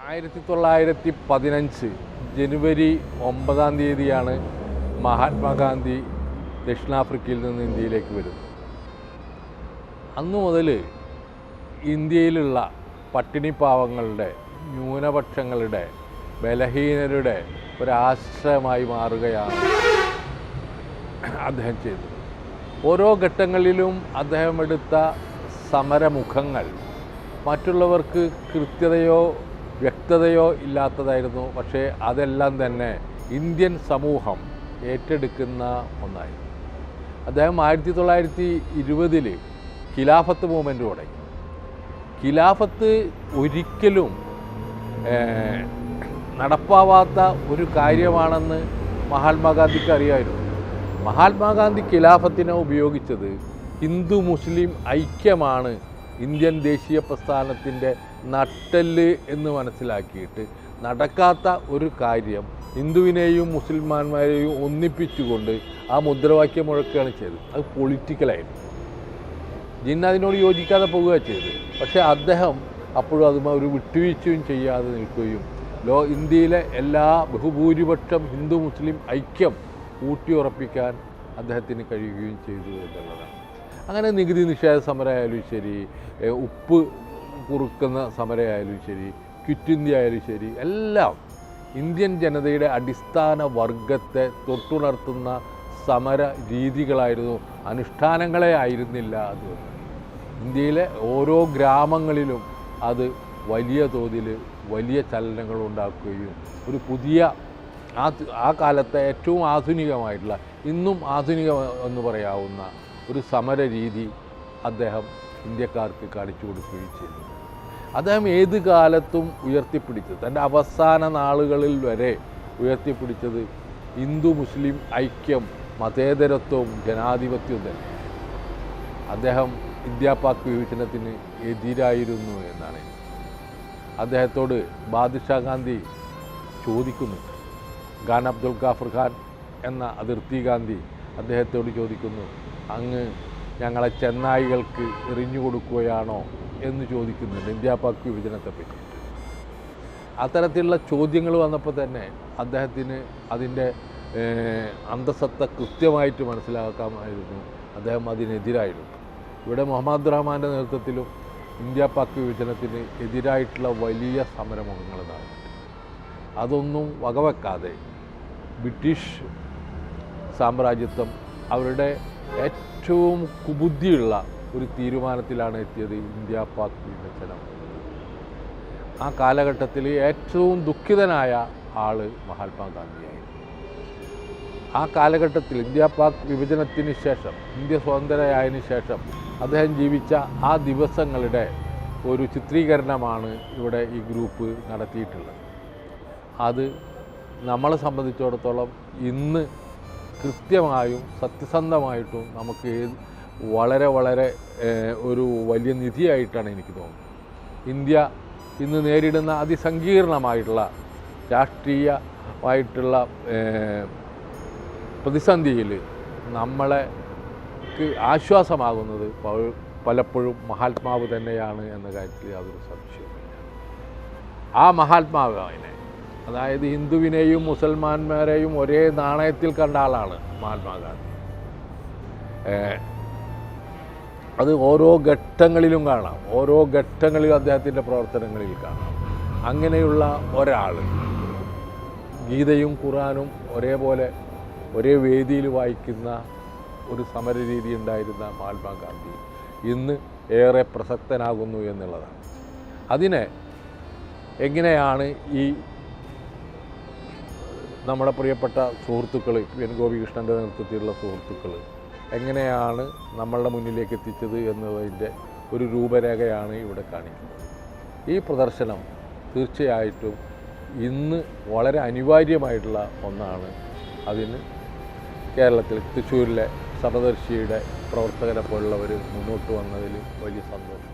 1915 ജനുവരി 9-ാം തീയതിയാണ് മഹാത്മാഗാന്ധി ദക്ഷിണാഫ്രിക്കയിൽ നിന്ന് ഇന്ത്യയിലേക്ക് വരുന്നത്. അന്നു മുതൽ ഇന്ത്യയിലുള്ള പട്ടിണിപ്പാവങ്ങളുടെ, ന്യൂനപക്ഷങ്ങളുടെ, ബലഹീനരുടെ ഒരാശ്രയമായി മാറുകയാണ് അദ്ദേഹം ചെയ്തത്. ഓരോ ഘട്ടങ്ങളിലും അദ്ദേഹം എടുത്ത സമരമുഖങ്ങൾ മറ്റുള്ളവർക്ക് കൃത്യതയോ വ്യക്തതയോ ഇല്ലാത്തതായിരുന്നു. പക്ഷേ അതെല്ലാം തന്നെ ഇന്ത്യൻ സമൂഹം ഏറ്റെടുക്കുന്ന ഒന്നായിരുന്നു. അദ്ദേഹം 1920 ഖിലാഫത്ത് മൂവ്മെൻറ്റ് തുടങ്ങി. ഖിലാഫത്ത് ഒരിക്കലും നടപ്പാവാത്ത ഒരു കാര്യമാണെന്ന് മഹാത്മാഗാന്ധിക്ക് അറിയാമായിരുന്നു. മഹാത്മാഗാന്ധി ഖിലാഫത്തിനെ ഉപയോഗിച്ചത് ഹിന്ദു മുസ്ലിം ഐക്യമാണ് ഇന്ത്യൻ ദേശീയ പ്രസ്ഥാനത്തിൻ്റെ നട്ടെല്ല് എന്ന് മനസ്സിലാക്കിയിട്ട് നടക്കാത്ത ഒരു കാര്യം ഹിന്ദുവിനെയും മുസൽമാന്മാരെയും ഒന്നിപ്പിച്ചുകൊണ്ട് ആ മുദ്രാവാക്യം മുഴക്കുകയാണ് ചെയ്തത്. അത് പൊളിറ്റിക്കലായിരുന്നു. ജിന്ന അതിനോട് യോജിക്കാതെ പോവുക ചെയ്തത്. പക്ഷേ അദ്ദേഹം അപ്പോഴും അതുമായി ഒരു വിട്ടുവീഴ്ചയും ചെയ്യാതെ നിൽക്കുകയും ഇന്ത്യയിലെ എല്ലാ ബഹുഭൂരിപക്ഷം ഹിന്ദു മുസ്ലിം ഐക്യം ഊട്ടിയുറപ്പിക്കാൻ അദ്ദേഹത്തിന് കഴിയുകയും ചെയ്തു എന്നുള്ളതാണ്. അങ്ങനെ നികുതി നിഷേധ സമരമായാലും ശരി, ഉപ്പ് കുറുക്കുന്ന സമരമായാലും ശരി, ക്വിറ്റ് ഇന്ത്യ ആയാലും ശരി, എല്ലാം ഇന്ത്യൻ ജനതയുടെ അടിസ്ഥാന വർഗത്തെ തൊട്ടുണർത്തുന്ന സമര രീതികളായിരുന്നു, അനുഷ്ഠാനങ്ങളെ ആയിരുന്നില്ല. അത് ഇന്ത്യയിലെ ഓരോ ഗ്രാമങ്ങളിലും അത് വലിയ തോതിൽ വലിയ ചലനങ്ങൾ ഉണ്ടാക്കുകയും ഒരു പുതിയ ആ കാലത്തെ ഏറ്റവും ആധുനികമായിട്ടുള്ള, ഇന്നും ആധുനികം എന്ന് പറയാവുന്ന ഒരു സമര രീതി അദ്ദേഹം ഇന്ത്യക്കാർക്ക് കാണിച്ചു കൊടുക്കുകയും ചെയ്തു. അദ്ദേഹം ഏത് കാലത്തും ഉയർത്തിപ്പിടിച്ചത്, തൻ്റെ അവസാന നാളുകളിൽ വരെ ഉയർത്തിപ്പിടിച്ചത് ഹിന്ദു മുസ്ലിം ഐക്യം, മതേതരത്വവും ജനാധിപത്യവും തന്നെ. അദ്ദേഹം ഇന്ത്യ പാക് വിഭജനത്തിന് എതിരായിരുന്നു എന്നാണ്. അദ്ദേഹത്തോട് ബാദ്ഷാ ഗാന്ധി ചോദിക്കുന്നു, ഖാൻ അബ്ദുൽ ഗാഫർ ഖാൻ എന്ന അതിർത്തി ഗാന്ധി അദ്ദേഹത്തോട് ചോദിക്കുന്നു, അങ്ങ് ഞങ്ങളെ ചെന്നായികൾക്ക് എറിഞ്ഞു കൊടുക്കുകയാണോ എന്ന് ചോദിക്കുന്നുണ്ട് ഇന്ത്യ പാക് വിഭജനത്തെപ്പറ്റി. അത്തരത്തിലുള്ള ചോദ്യങ്ങൾ വന്നപ്പോൾ തന്നെ അദ്ദേഹത്തിന് അതിൻ്റെ അന്തസത്ത കൃത്യമായിട്ട് മനസ്സിലാക്കാമായിരുന്നു. അദ്ദേഹം അതിനെതിരായിരുന്നു. ഇവിടെ മുഹമ്മദ് റഹ്മാൻ്റെ നേതൃത്വത്തിലും ഇന്ത്യ പാക് വിഭജനത്തിന് എതിരായിട്ടുള്ള വലിയ സമരമുഖങ്ങൾ നടന്നു. അതൊന്നും വകവെക്കാതെ ബ്രിട്ടീഷ് സാമ്രാജ്യത്വം അവരുടെ ഏറ്റവും കുബുദ്ധിയുള്ള ഒരു തീരുമാനത്തിലാണ് എത്തിയത്, ഇന്ത്യ പാക് വിഭജനം. ആ കാലഘട്ടത്തിൽ ഏറ്റവും ദുഃഖിതനായ ആൾ മഹാത്മാഗാന്ധിയായിരുന്നു. ആ കാലഘട്ടത്തിൽ ഇന്ത്യ പാക് വിഭജനത്തിന് ശേഷം, ഇന്ത്യ സ്വതന്ത്രയായതിനു ശേഷം അദ്ദേഹം ജീവിച്ച ആ ദിവസങ്ങളുടെ ഒരു ചിത്രീകരണമാണ് ഇവിടെ ഈ ഗ്രൂപ്പ് നടത്തിയിട്ടുള്ളത്. അത് നമ്മളെ സംബന്ധിച്ചിടത്തോളം ഇന്ന് കൃത്യമായും സത്യസന്ധമായിട്ടും നമുക്ക് വളരെ വളരെ ഒരു വലിയ നിധിയായിട്ടാണ് എനിക്ക് തോന്നുന്നത്. ഇന്ത്യ ഇന്ന് നേരിടുന്ന അതിസങ്കീർണമായിട്ടുള്ള രാഷ്ട്രീയമായിട്ടുള്ള പ്രതിസന്ധിയിൽ നമ്മളെക്ക് ആശ്വാസമാകുന്നത് പലപ്പോഴും മഹാത്മാവ് തന്നെയാണ് എന്ന കാര്യത്തിൽ യാതൊരു സംശയവുമില്ല. ആ മഹാത്മാവിനെ, അതായത് ഹിന്ദുവിനെയും മുസൽമാന്മാരെയും ഒരേ നാണയത്തിൽ കണ്ട ആളാണ് മഹാത്മാഗാന്ധി. അത് ഓരോ ഘട്ടങ്ങളിലും കാണാം, ഓരോ ഘട്ടങ്ങളിലും അദ്ദേഹത്തിൻ്റെ പ്രവർത്തനങ്ങളിൽ കാണാം. അങ്ങനെയുള്ള ഒരാൾ, ഗീതയും ഖുറാനും ഒരേപോലെ ഒരേ വേദിയിൽ വായിക്കുന്ന ഒരു സമരരീതി ഉണ്ടായിരുന്ന മഹാത്മാഗാന്ധി ഇന്ന് ഏറെ പ്രസക്തനാകുന്നു എന്നുള്ളതാണ്. അതിനെ എങ്ങനെയാണ് ഈ നമ്മുടെ പ്രിയപ്പെട്ട സുഹൃത്തുക്കൾ, എൻ ഗോപികൃഷ്ണൻ്റെ നേതൃത്വത്തിലുള്ള സുഹൃത്തുക്കൾ എങ്ങനെയാണ് നമ്മളുടെ മുന്നിലേക്ക് എത്തിച്ചത് എന്നതിൻ്റെ ഒരു രൂപരേഖയാണ് ഇവിടെ കാണിക്കുന്നത്. ഈ പ്രദർശനം തീർച്ചയായിട്ടും ഇന്ന് വളരെ അനിവാര്യമായിട്ടുള്ള ഒന്നാണ്. അതിന് കേരളത്തിൽ തൃശ്ശൂരിലെ സമദർശിയുടെ പ്രവർത്തകരെ പോലുള്ളവർ മുന്നോട്ട് വന്നതിൽ വലിയ സന്തോഷം.